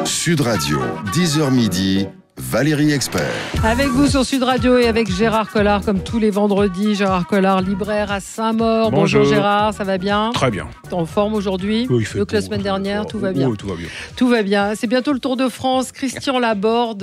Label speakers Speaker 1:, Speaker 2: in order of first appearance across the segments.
Speaker 1: Sud Radio, 10h midi, Valérie Expert.
Speaker 2: Avec vous sur Sud Radio et avec Gérard Collard, comme tous les vendredis. Gérard Collard, libraire à Saint-Maur. Bonjour Gérard, ça va bien?
Speaker 3: Très bien.
Speaker 2: En forme aujourd'hui?
Speaker 3: Oui, il fait
Speaker 2: mieux que la
Speaker 3: beau,
Speaker 2: semaine dernière, tout va bien.
Speaker 3: Oui, tout va bien.
Speaker 2: Tout va bien. C'est bientôt le Tour de France. Christian Laborde,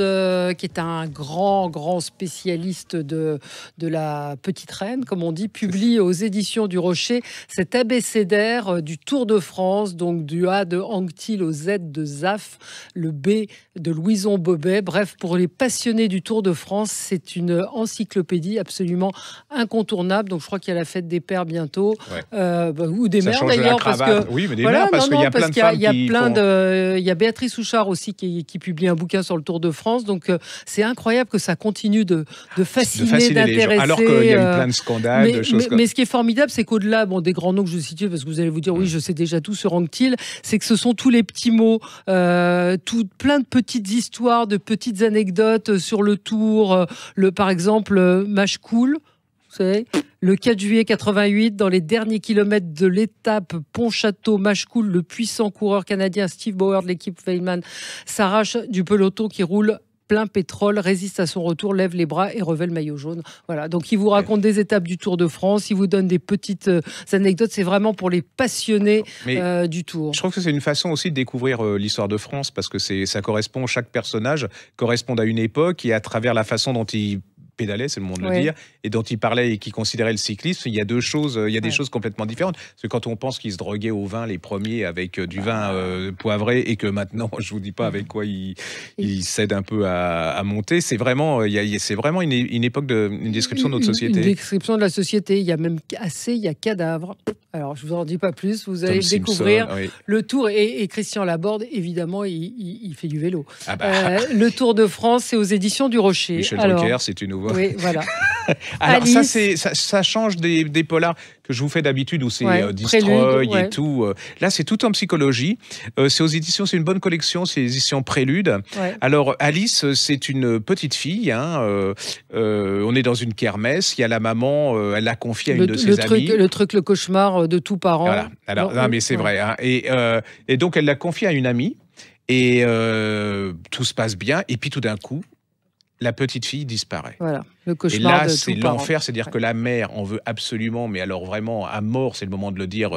Speaker 2: qui est un grand spécialiste de la petite reine, comme on dit, publie aux éditions du Rocher cet abécédaire du Tour de France, donc du A de Anquetil au Z de Zaf, le B de Louison Bobet. Bref, pour les passionnés du Tour de France, c'est une encyclopédie absolument incontournable. Donc je crois qu'il y a la fête des pères bientôt, ou des mères d'ailleurs, parce que
Speaker 3: oui, mais des mères, parce qu'il y a plein de femmes qui font...
Speaker 2: Il y a Béatrice Souchard aussi qui publie un bouquin sur le Tour de France. Donc c'est incroyable que ça continue de fasciner, d'intéresser.
Speaker 3: Alors qu'il y a eu plein de scandales, de choses comme...
Speaker 2: Mais ce qui est formidable, c'est qu'au-delà des grands noms que je cite, parce que vous allez vous dire oui, je sais déjà tout sur Anquetil, c'est que ce sont tous les petits mots, plein de petites histoires, de petites anecdotes sur le Tour. Par exemple, Machecoul, vous savez, le 4 juillet 88, dans les derniers kilomètres de l'étape Pontchâteau-Machecoul, le puissant coureur canadien Steve Bauer de l'équipe Feynman s'arrache du peloton qui roule plein pétrole, résiste à son retour, lève les bras et revêt le maillot jaune. Voilà, donc il vous raconte des étapes du Tour de France, il vous donne des petites anecdotes, c'est vraiment pour les passionnés du Tour.
Speaker 3: Je trouve que c'est une façon aussi de découvrir l'histoire de France, parce que ça correspond, chaque personnage correspond à une époque, et à travers la façon dont il pédalait, c'est le moment de le dire, et dont il parlait et qui considérait le cyclisme, il y a des choses complètement différentes. Parce que quand on pense qu'ils se droguaient au vin, les premiers, avec du vin poivré, et que maintenant, je vous dis pas avec quoi ils cèdent un peu à monter, c'est vraiment, c'est vraiment une époque une description de notre société.
Speaker 2: Une description de la société. Il y a même il y a cadavre. Alors, je vous en dis pas plus, vous allez découvrir le Tour. Et Christian Laborde, évidemment, il fait du vélo. Le Tour de France, c'est aux éditions du Rocher.
Speaker 3: Michel Drucker, c'est une nouveau.
Speaker 2: Oui, voilà.
Speaker 3: Alors ça change des polars que je vous fais d'habitude, où c'est Destroy et tout. Là, c'est tout en psychologie. C'est aux éditions, c'est une bonne collection, c'est les éditions Prélude. Ouais. Alors, Alice, c'est une petite fille. On est dans une kermesse. Il y a la maman, elle l'a confiée à une de ses amies.
Speaker 2: Le cauchemar de tout parent.
Speaker 3: Voilà. Alors, non, mais c'est vrai. Et donc, elle l'a confiée à une amie. Et tout se passe bien. Et puis, tout d'un coup, la petite fille disparaît.
Speaker 2: Voilà, le cauchemar.
Speaker 3: Et là,
Speaker 2: de
Speaker 3: c'est
Speaker 2: tout
Speaker 3: l'enfer, c'est-à-dire que la mère en veut absolument, mais alors vraiment à mort, c'est le moment de le dire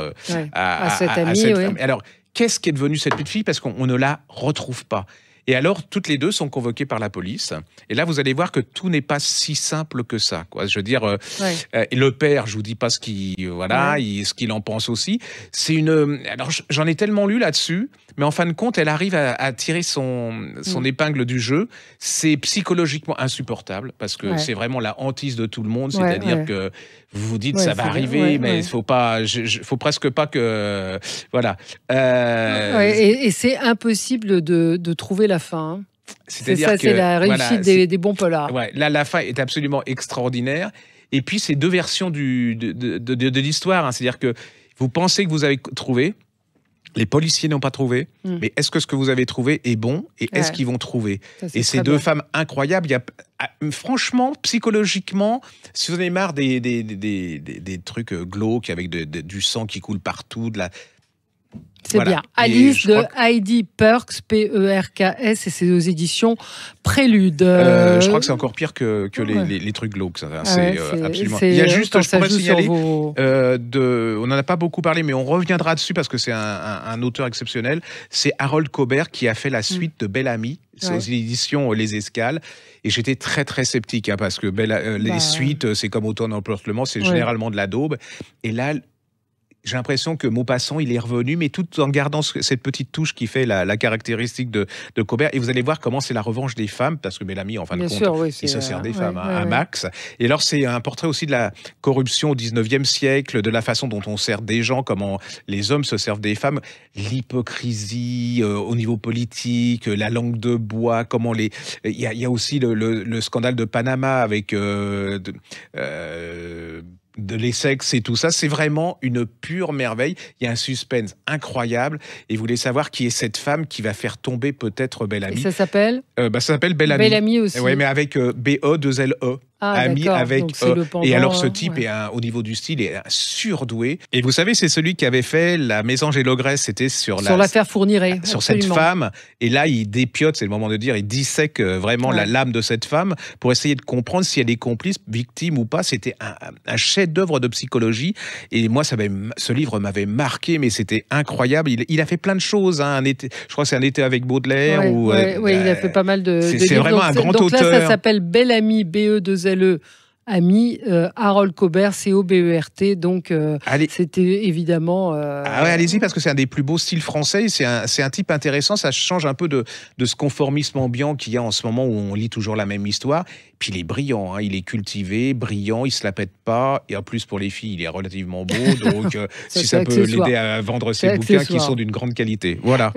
Speaker 2: à cette amie.
Speaker 3: Femme. Alors, qu'est-ce qui est devenu cette petite fille? Parce qu'on ne la retrouve pas. Et alors, toutes les deux sont convoquées par la police. Et là, vous allez voir que tout n'est pas si simple que ça, quoi. Je veux dire, et le père, je vous dis pas ce qu'il en pense aussi. Alors, j'en ai tellement lu là-dessus, mais en fin de compte, elle arrive à tirer son épingle du jeu. C'est psychologiquement insupportable, parce que c'est vraiment la hantise de tout le monde. C'est-à-dire que vous vous dites, ça va arriver, mais il faut presque pas que... Voilà.
Speaker 2: Et c'est impossible de trouver la fin. C'est la réussite des bons polars.
Speaker 3: Ouais, là, la fin est absolument extraordinaire. Et puis, c'est deux versions de l'histoire. C'est-à-dire que vous pensez que vous avez trouvé, les policiers n'ont pas trouvé, mais est-ce que ce que vous avez trouvé est bon, et est-ce qu'ils vont trouver? Et ces deux femmes incroyables, franchement, psychologiquement, si vous en avez marre des trucs glauques avec du sang qui coule partout,
Speaker 2: c'est bien. Alice de Heidi Perks, P-E-R-K-S, et c'est aux éditions Prélude.
Speaker 3: Je crois que c'est encore pire que les trucs glauques. C'est absolument. Il y a juste, je pourrais signaler, on n'en a pas beaucoup parlé, mais on reviendra dessus parce que c'est un auteur exceptionnel. C'est Harold Cobert qui a fait la suite de Belle Amie. C'est aux éditions Les Escales. Et j'étais très, très sceptique, parce que les suites, c'est comme Automne emporte le vent, c'est généralement de la daube. Et là, j'ai l'impression que Maupassant, il est revenu, mais tout en gardant cette petite touche qui fait la caractéristique de Cobert. Et vous allez voir comment c'est la revanche des femmes, parce que Bellamy, en fin de compte, il se sert des femmes à max. Et alors, c'est un portrait aussi de la corruption au 19e siècle, de la façon dont on sert des gens, comment les hommes se servent des femmes, l'hypocrisie au niveau politique, la langue de bois, comment il y a aussi le scandale de Panama avec... de l'Essex et tout ça, c'est vraiment une pure merveille. Il y a un suspense incroyable, et vous voulez savoir qui est cette femme qui va faire tomber peut-être Bellamy.
Speaker 2: Et ça s'appelle
Speaker 3: ça s'appelle Bellamy.
Speaker 2: Bellamy aussi.
Speaker 3: Ouais, mais avec B-E-2-L-E. ami avec. Et alors, ce type est au niveau du style, est surdoué. Et vous savez, c'est celui qui avait fait La Mésange et l'Ogresse. C'était sur
Speaker 2: l'affaire Fourniret.
Speaker 3: Sur cette femme. Et là, il dépiote, c'est le moment de dire, il dissèque vraiment l'âme de cette femme pour essayer de comprendre si elle est complice, victime ou pas. C'était un chef-d'œuvre de psychologie. Et moi, ce livre m'avait marqué, mais c'était incroyable. Il a fait plein de choses. Hein. Je crois que c'est Un été avec Baudelaire.
Speaker 2: Oui, il a fait pas mal de
Speaker 3: c'est vraiment un grand auteur.
Speaker 2: Donc là, ça s'appelle Bel Ami, BE2LE. Ami, Harold Cobert, COBERT, donc c'était évidemment...
Speaker 3: allez-y, parce que c'est un des plus beaux styles français, c'est un type intéressant, ça change un peu de ce conformisme ambiant qu'il y a en ce moment où on lit toujours la même histoire, puis il est brillant, hein, il est cultivé, brillant, il se la pète pas, et en plus pour les filles, il est relativement beau, donc si ça peut l'aider à vendre ses bouquins qui sont d'une grande qualité. Voilà.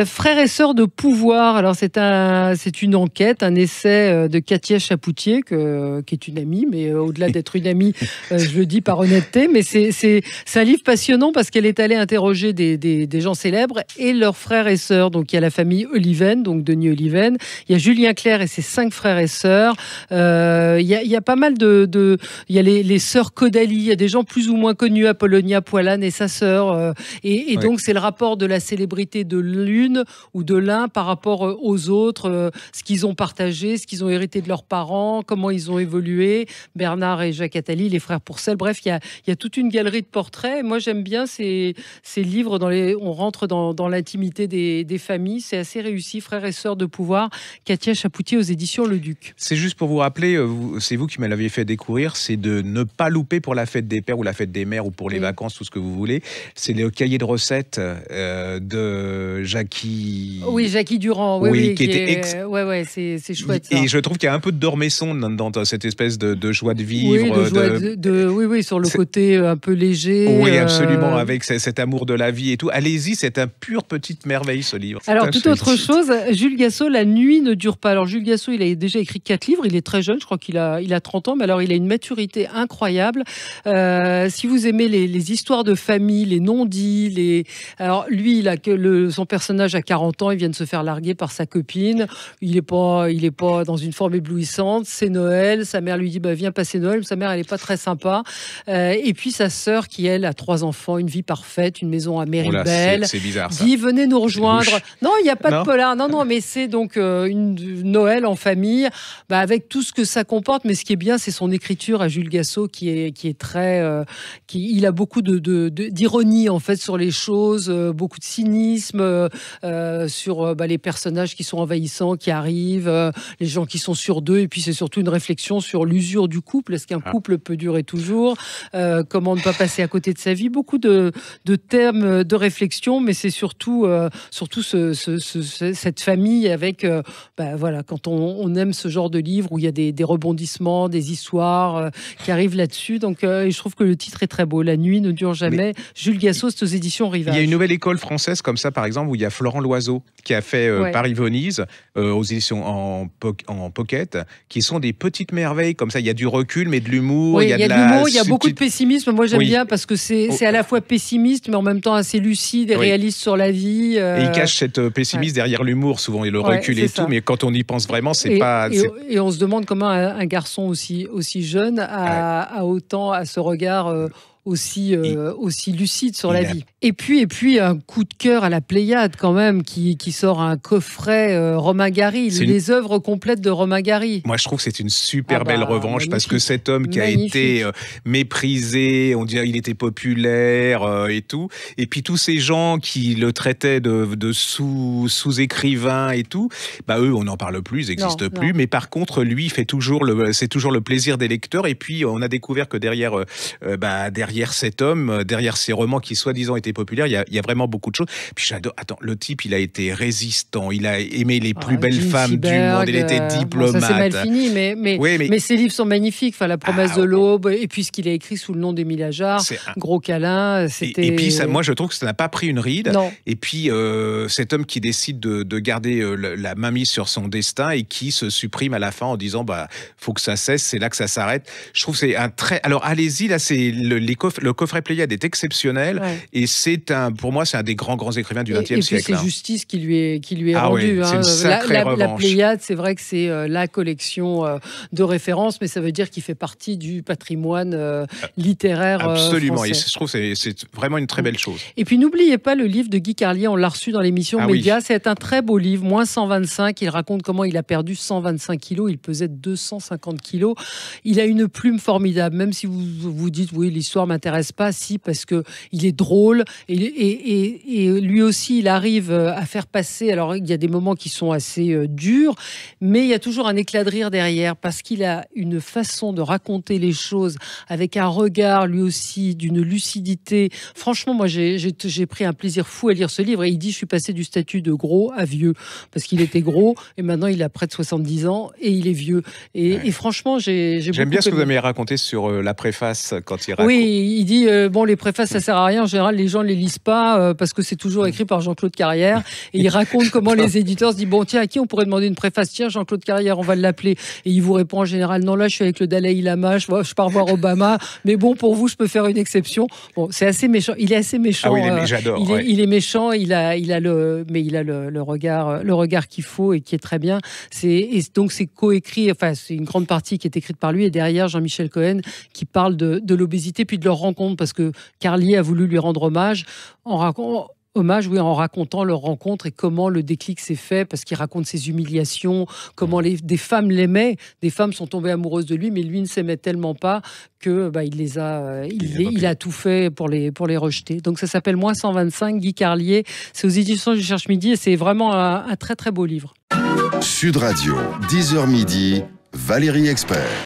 Speaker 2: Frères et sœurs de pouvoir, alors c'est une enquête, un essai de Katia Chapoutier, qui est une amie, mais au-delà d'être une amie, je le dis par honnêteté, mais c'est un livre passionnant parce qu'elle est allée interroger des gens célèbres et leurs frères et sœurs. Donc il y a la famille Oliven, donc Denis Oliven, il y a Julien Clerc et ses 5 frères et sœurs, il y a pas mal il y a les sœurs Caudalie, il y a des gens plus ou moins connus, Apollonia Poilane et sa sœur, et donc c'est le rapport de la célébrité de l'une ou de l'un par rapport aux autres, ce qu'ils ont partagé, ce qu'ils ont hérité de leurs parents, comment ils ont évolué. Bernard et Jacques Attali, les frères Pourcel. Bref, il y a toute une galerie de portraits. Moi, j'aime bien ces livres. On rentre dans l'intimité des familles. C'est assez réussi. Frères et sœurs de pouvoir. Katia Chapoutier aux éditions Le Duc.
Speaker 3: C'est juste pour vous rappeler, c'est vous qui me l'aviez fait découvrir, c'est de ne pas louper pour la fête des pères ou la fête des mères ou pour les vacances, tout ce que vous voulez. C'est le cahier de recettes de Jackie...
Speaker 2: Oui, Jackie Durand. Oui, qui était c'est chouette. Ça.
Speaker 3: Et je trouve qu'il y a un peu de Dormesson dans cette espèce de joie de vivre.
Speaker 2: Oui, sur le côté un peu léger.
Speaker 3: Oui, absolument, avec cet amour de la vie et tout. Allez-y, c'est un pure petite merveille, ce livre.
Speaker 2: Alors, toute autre chose, Jules Gassot, La nuit ne dure pas. Alors, Jules Gassot, il a déjà écrit 4 livres, il est très jeune, je crois qu'il a 30 ans, mais alors il a une maturité incroyable. Si vous aimez les histoires de famille, les non-dits, alors lui, son personnage a 40 ans, il vient de se faire larguer par sa copine, il est pas dans une forme éblouissante, c'est Noël, sa mère lui dit viens passer Noël, sa mère elle est pas très sympa, et puis sa sœur qui elle a 3 enfants, une vie parfaite, une maison à Méribel,
Speaker 3: c'est bizarre, ça.
Speaker 2: Dit venez nous rejoindre. Non, il n'y a pas de polar, non, mais c'est donc une Noël en famille, avec tout ce que ça comporte, mais ce qui est bien c'est son écriture à Jules Gassot qui est très il a beaucoup d'ironie en fait sur les choses, beaucoup de cynisme sur les personnages qui sont envahissants, qui arrivent, les gens qui sont sûrs d'eux, et puis c'est surtout une réflexion sur l'usure du couple. Est-ce qu'un couple peut durer toujours, comment ne pas passer à côté de sa vie, beaucoup de thèmes de réflexion, mais c'est surtout cette famille avec quand on aime ce genre de livre où il y a des rebondissements, des histoires qui arrivent là-dessus, donc et je trouve que le titre est très beau, La nuit ne dure jamais. Jules Gassot, c'est aux éditions Rivage.
Speaker 3: Il y a une nouvelle école française comme ça, par exemple, où il y a Florent Loiseau qui a fait Paris-Venise aux éditions en pocket, qui sont des petites merveilles comme ça. Il y a du recul, mais de l'humour.
Speaker 2: Il y a de l'humour, il y a beaucoup de pessimisme. Moi, j'aime bien parce que c'est à la fois pessimiste, mais en même temps assez lucide et réaliste sur la vie.
Speaker 3: Et il cache cette pessimisme derrière l'humour, souvent, et le recul et tout. Mais quand on y pense vraiment, c'est pas...
Speaker 2: Et on se demande comment un garçon aussi jeune a autant à ce regard... aussi lucide sur la vie. Et puis un coup de cœur à la Pléiade quand même, qui sort un coffret Romain Gary, les œuvres complètes de Romain Gary.
Speaker 3: Moi je trouve que c'est une super belle revanche, magnifique. Parce que cet homme qui a été méprisé, on dirait il était populaire et tout, et puis tous ces gens qui le traitaient de sous-écrivain et tout, eux on n'en parle plus, ils n'existent plus, mais par contre lui il fait c'est toujours le plaisir des lecteurs, et puis on a découvert que derrière cet homme, derrière ces romans qui soi-disant étaient populaires, il y a vraiment beaucoup de choses. Puis j'adore, le type, il a été résistant, il a aimé les plus belles femmes du monde, il était diplomate.
Speaker 2: Ça c'est mal fini, mais ses livres sont magnifiques, La promesse de l'aube, et puis ce qu'il a écrit sous le nom d'Émile Ajar, Gros câlin, c'était...
Speaker 3: Et puis moi je trouve que ça n'a pas pris une ride, et puis cet homme qui décide de garder la main mise sur son destin et qui se supprime à la fin en disant faut que ça cesse, c'est là que ça s'arrête. Je trouve que c'est un très... Alors allez-y, là c'est les le coffret Pléiade est exceptionnel et pour moi, c'est un des grands écrivains du XXe siècle.
Speaker 2: Et puis c'est justice qui lui est rendue.
Speaker 3: C'est une sacrée revanche.
Speaker 2: La Pléiade, c'est vrai que c'est la collection de référence, mais ça veut dire qu'il fait partie du patrimoine littéraire
Speaker 3: Absolument.
Speaker 2: français.
Speaker 3: Et je trouve que c'est vraiment une très belle chose.
Speaker 2: Et puis n'oubliez pas le livre de Guy Carlier, on l'a reçu dans l'émission Média. C'est un très beau livre, moins 125. Il raconte comment il a perdu 125 kilos, il pesait 250 kilos. Il a une plume formidable, même si vous vous dites oui, l'histoire m'intéresse pas, si, parce que il est drôle et lui aussi il arrive à faire passer. Alors il y a des moments qui sont assez durs, mais il y a toujours un éclat de rire derrière parce qu'il a une façon de raconter les choses avec un regard lui aussi d'une lucidité. Franchement, moi j'ai pris un plaisir fou à lire ce livre et il dit je suis passé du statut de gros à vieux parce qu'il était gros et maintenant il a près de 70 ans et il est vieux et franchement
Speaker 3: j'aime bien ce que vous avez raconté sur la préface quand il raconte.
Speaker 2: Oui, il dit bon, les préfaces ça sert à rien en général, les gens les lisent pas parce que c'est toujours écrit par Jean-Claude Carrière et il raconte comment les éditeurs se disent bon tiens, à qui on pourrait demander une préface, tiens Jean-Claude Carrière, on va l'appeler, et il vous répond en général non, là je suis avec le Dalai Lama, je pars voir Obama, mais bon pour vous je peux faire une exception. Bon, c'est assez méchant, il est assez méchant.
Speaker 3: Ah oui, j'adore.
Speaker 2: Il est méchant, il a le regard qu'il faut et qui est très bien. Donc c'est coécrit, enfin c'est une grande partie qui est écrite par lui et derrière Jean-Michel Cohen qui parle de l'obésité puis de leur rencontre parce que Carlier a voulu lui rendre hommage en racontant leur rencontre et comment le déclic s'est fait, parce qu'il raconte ses humiliations, comment des femmes l'aimaient, des femmes sont tombées amoureuses de lui, mais lui ne s'aimait tellement pas que il a tout fait pour les rejeter. Donc ça s'appelle Moins 125, Guy Carlier, c'est aux éditions du Cherche Midi et c'est vraiment un très très beau livre.
Speaker 1: Sud Radio, 10h midi, Valérie Expert.